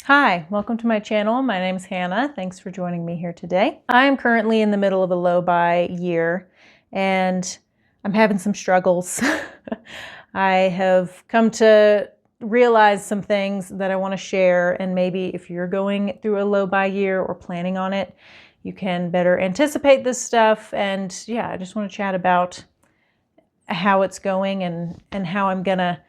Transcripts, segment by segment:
Hi, welcome to my channel. My name's Hannah. Thanks for joining me here today. I'm currently in the middle of a low buy year and I'm having some struggles. I have come to realize some things that I want to share, and maybe if you're going through a low buy year or planning on it, you can better anticipate this stuff. And yeah, I just want to chat about how it's going and how I'm gonna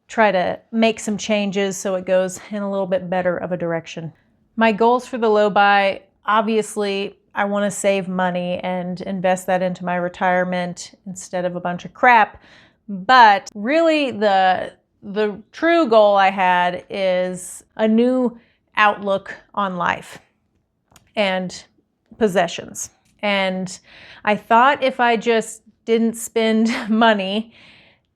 try to make some changes so it goes in a little bit better of a direction. My goals for the low buy, obviously, I want to save money and invest that into my retirement instead of a bunch of crap. But really the true goal I had is a new outlook on life and possessions. And I thought if I just didn't spend money,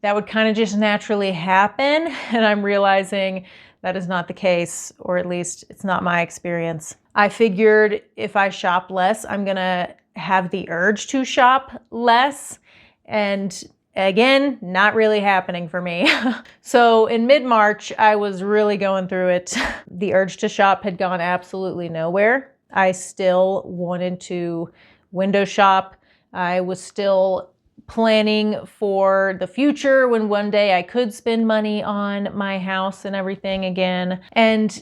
that would kind of just naturally happen. And I'm realizing that is not the case, or at least it's not my experience. I figured if I shop less, I'm gonna have the urge to shop less. And again, not really happening for me. So in mid-March, I was really going through it. The urge to shop had gone absolutely nowhere. I still wanted to window shop. I was still planning for the future when one day I could spend money on my house and everything again. And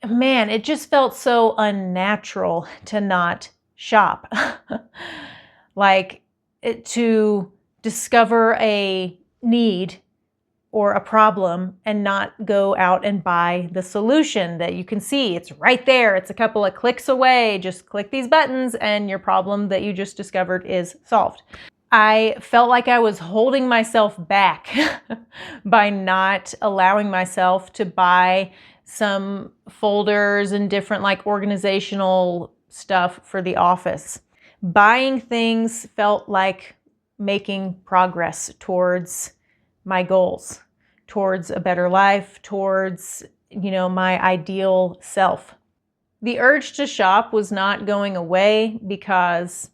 man, it just felt so unnatural to not shop. To discover a need or a problem and not go out and buy the solution that you can see. It's right there. It's a couple of clicks away. Just click these buttons and your problem that you just discovered is solved. I felt like I was holding myself back by not allowing myself to buy some folders and different organizational stuff for the office. Buying things felt like making progress towards my goals, towards a better life, towards, my ideal self. The urge to shop was not going away because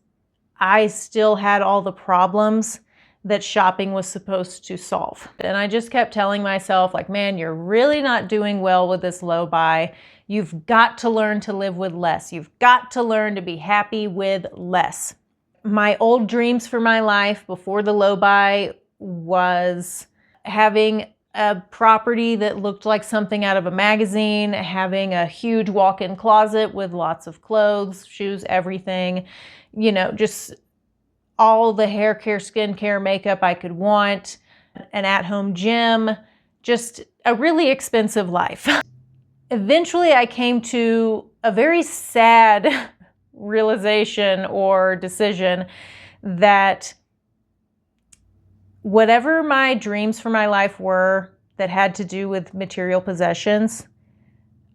I still had all the problems that shopping was supposed to solve. And I just kept telling myself, man, you're really not doing well with this low buy. You've got to learn to live with less. You've got to learn to be happy with less. My old dreams for my life before the low buy was having a property that looked like something out of a magazine, having a huge walk-in closet with lots of clothes, shoes, everything, just all the hair care, skin care, makeup I could want, an at-home gym, just a really expensive life. Eventually, I came to a very sad realization or decision that whatever my dreams for my life were that had to do with material possessions,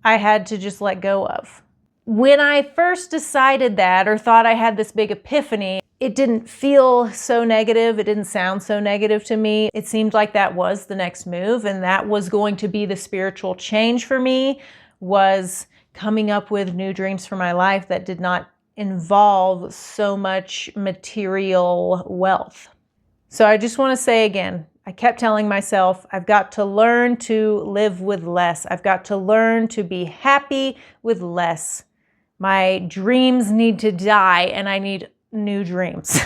I had to just let go of. When I first decided that, or thought I had this big epiphany, it didn't feel so negative. It didn't sound so negative to me. It seemed like that was the next move, and that was going to be the spiritual change for me, was coming up with new dreams for my life that did not involve so much material wealth. So I just want to say again, I kept telling myself, I've got to learn to live with less. I've got to learn to be happy with less. My dreams need to die and I need new dreams.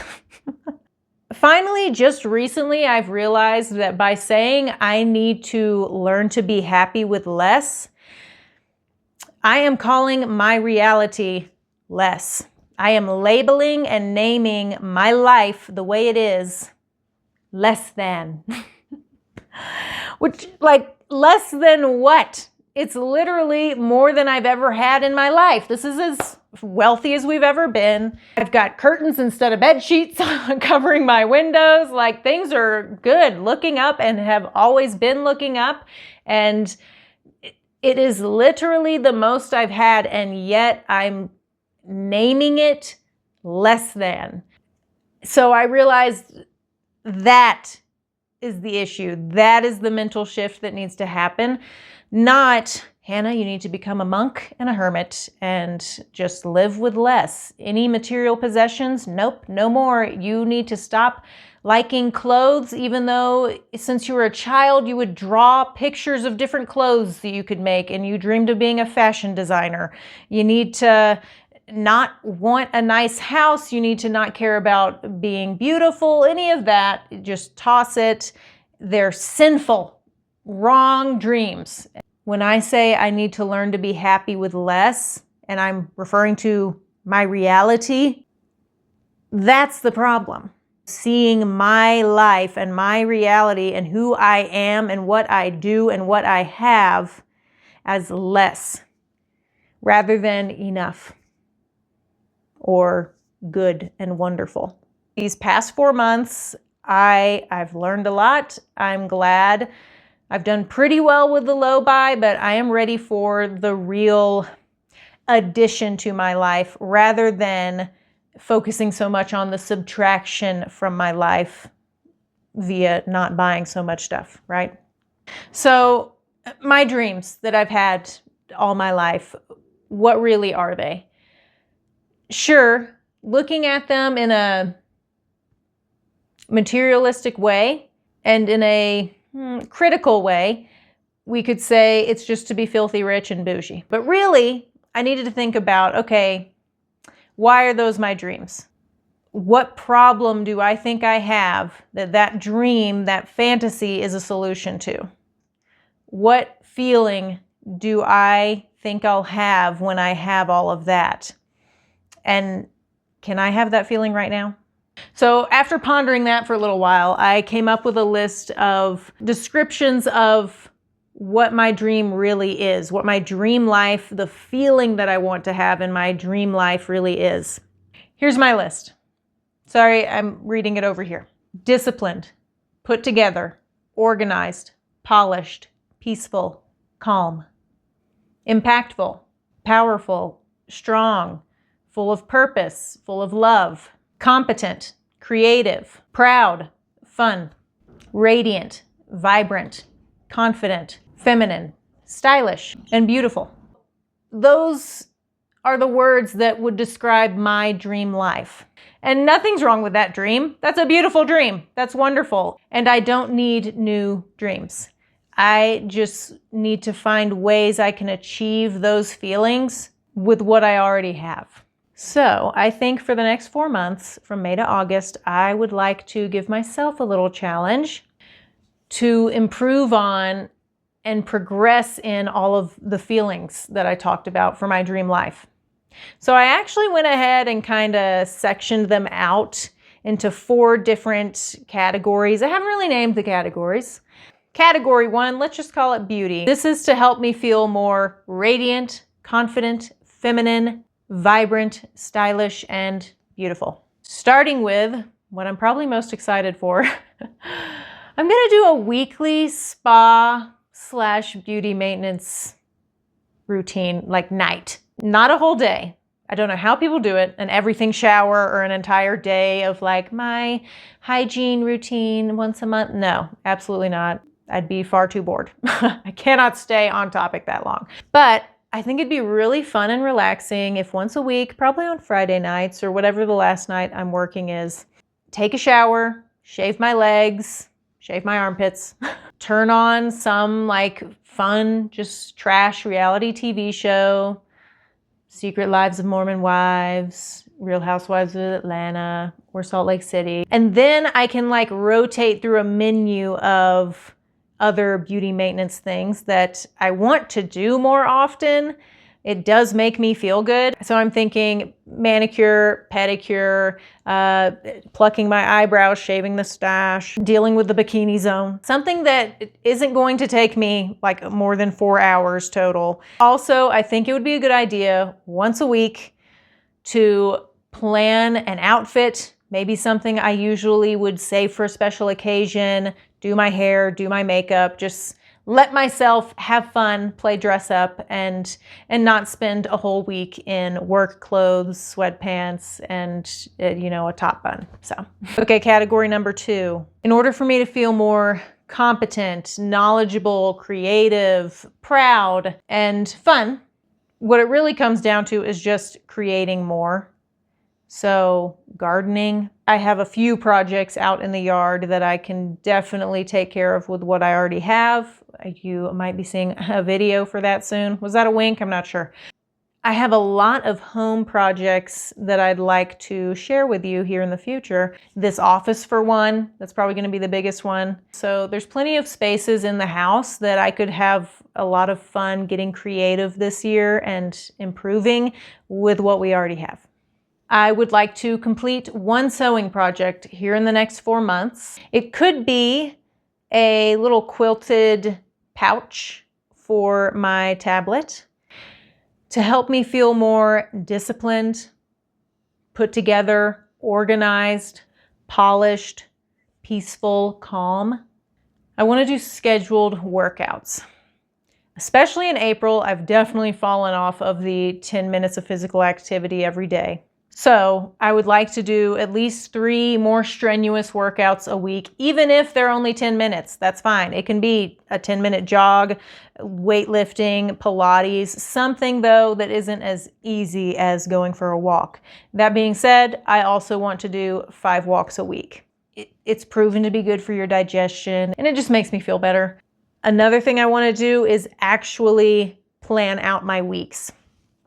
Finally, just recently, I've realized that by saying I need to learn to be happy with less, I am calling my reality less. I am labeling and naming my life the way it is, less than. Which, less than what? It's literally more than I've ever had in my life. This is as wealthy as we've ever been. I've got curtains instead of bed sheets covering my windows. Things are good, looking up, and have always been looking up. And it is literally the most I've had, and yet I'm naming it less than. So I realized that is the issue. That is the mental shift that needs to happen. Not, Hannah, you need to become a monk and a hermit and just live with less. Any material possessions? Nope, no more. You need to stop liking clothes, even though since you were a child, you would draw pictures of different clothes that you could make and you dreamed of being a fashion designer. You need to not want a nice house. You need to not care about being beautiful, any of that. Just toss it. They're sinful, wrong dreams. When I say I need to learn to be happy with less, and I'm referring to my reality, that's the problem. Seeing my life and my reality and who I am and what I do and what I have as less rather than enough or good and wonderful. These past 4 months, I've learned a lot. I'm glad. I've done pretty well with the low buy, but I am ready for the real addition to my life rather than focusing so much on the subtraction from my life via not buying so much stuff, right? So my dreams that I've had all my life, what really are they? Sure, looking at them in a materialistic way and in a critical way, we could say it's just to be filthy rich and bougie. But really, I needed to think about, okay, why are those my dreams? What problem do I think I have that dream, that fantasy is a solution to? What feeling do I think I'll have when I have all of that? And can I have that feeling right now? So after pondering that for a little while, I came up with a list of descriptions of what my dream really is, what my dream life, the feeling that I want to have in my dream life really is. Here's my list. Sorry, I'm reading it over here. Disciplined, put together, organized, polished, peaceful, calm, impactful, powerful, strong, full of purpose, full of love, competent, creative, proud, fun, radiant, vibrant, confident, feminine, stylish, and beautiful. Those are the words that would describe my dream life. And nothing's wrong with that dream. That's a beautiful dream. That's wonderful. And I don't need new dreams. I just need to find ways I can achieve those feelings with what I already have. So I think for the next 4 months, from May to August, I would like to give myself a little challenge to improve on and progress in all of the feelings that I talked about for my dream life. So I actually went ahead and kind of sectioned them out into 4 different categories. I haven't really named the categories. Category 1, let's just call it beauty. This is to help me feel more radiant, confident, feminine, vibrant, stylish, and beautiful. Starting with what I'm probably most excited for. I'm gonna do a weekly spa/beauty maintenance routine, like night. Not a whole day. I don't know how people do it, an everything shower or an entire day of like my hygiene routine once a month. No, absolutely not. I'd be far too bored. I cannot stay on topic that long. But I think it'd be really fun and relaxing if once a week, probably on Friday nights or whatever the last night I'm working is, take a shower, shave my legs, shave my armpits, turn on some like fun, just trash reality TV show, Secret Lives of Mormon Wives, Real Housewives of Atlanta, or Salt Lake City. And then I can like rotate through a menu of other beauty maintenance things that I want to do more often. It does make me feel good. So I'm thinking manicure, pedicure, plucking my eyebrows, shaving the stash, dealing with the bikini zone. Something that isn't going to take me like more than 4 hours total. Also, I think it would be a good idea once a week to plan an outfit, maybe something I usually would save for a special occasion, do my hair, do my makeup, just let myself have fun, play dress up, and not spend a whole week in work clothes, sweatpants, and a top bun. So, okay, category number 2. In order for me to feel more competent, knowledgeable, creative, proud, and fun. What it really comes down to is just creating more. So gardening, I have a few projects out in the yard that I can definitely take care of with what I already have. You might be seeing a video for that soon. Was that a wink? I'm not sure. I have a lot of home projects that I'd like to share with you here in the future. This office, for one, that's probably going to be the biggest one. So there's plenty of spaces in the house that I could have a lot of fun getting creative this year and improving with what we already have. I would like to complete one sewing project here in the next 4 months. It could be a little quilted pouch for my tablet to help me feel more disciplined, put together, organized, polished, peaceful, calm. I want to do scheduled workouts. Especially in April, I've definitely fallen off of the 10 minutes of physical activity every day. So I would like to do at least 3 more strenuous workouts a week, even if they're only 10 minutes. That's fine. It can be a 10-minute jog, weightlifting, Pilates, something though that isn't as easy as going for a walk. That being said, I also want to do 5 walks a week. It's proven to be good for your digestion, and it just makes me feel better. Another thing I want to do is actually plan out my weeks.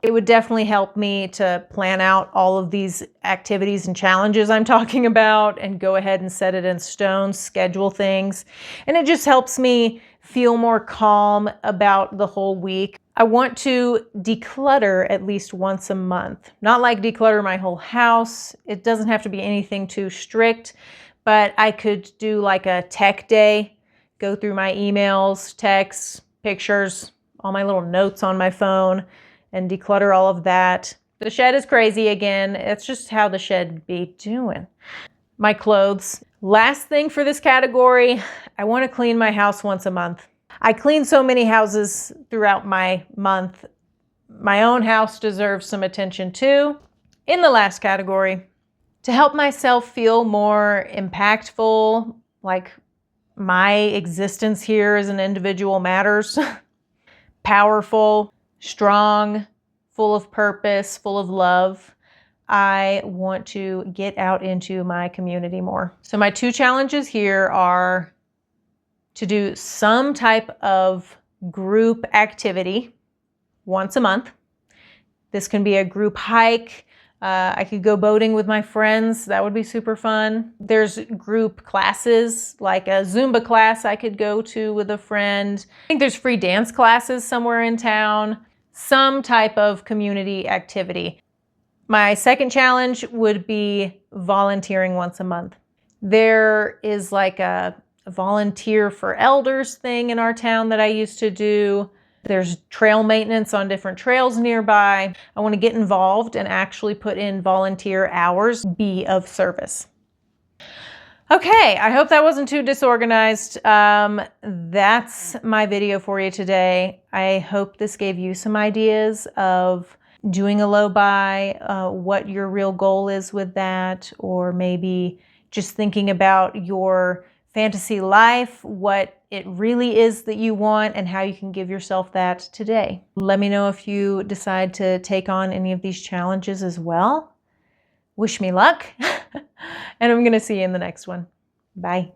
It would definitely help me to plan out all of these activities and challenges I'm talking about and go ahead and set it in stone, schedule things. And it just helps me feel more calm about the whole week. I want to declutter at least once a month. Not like declutter my whole house. It doesn't have to be anything too strict, but I could do like a tech day, go through my emails, texts, pictures, all my little notes on my phone, and declutter all of that. The shed is crazy again. It's just how the shed be doing. My clothes. Last thing for this category, I want to clean my house once a month. I clean so many houses throughout my month. My own house deserves some attention too. In the last category, to help myself feel more impactful, like my existence here as an individual matters, powerful, strong, full of purpose, full of love, I want to get out into my community more. So my 2 challenges here are to do some type of group activity once a month. This can be a group hike. I could go boating with my friends. That would be super fun. There's group classes, like a Zumba class I could go to with a friend. I think there's free dance classes somewhere in town. Some type of community activity. My second challenge would be volunteering once a month. There is like a volunteer for elders thing in our town that I used to do. There's trail maintenance on different trails nearby. I want to get involved and actually put in volunteer hours, be of service. Okay, I hope that wasn't too disorganized. That's my video for you today. I hope this gave you some ideas of doing a low buy, what your real goal is with that, or maybe just thinking about your fantasy life, what it really is that you want, and how you can give yourself that today. Let me know if you decide to take on any of these challenges as well. Wish me luck, and I'm going to see you in the next one. Bye.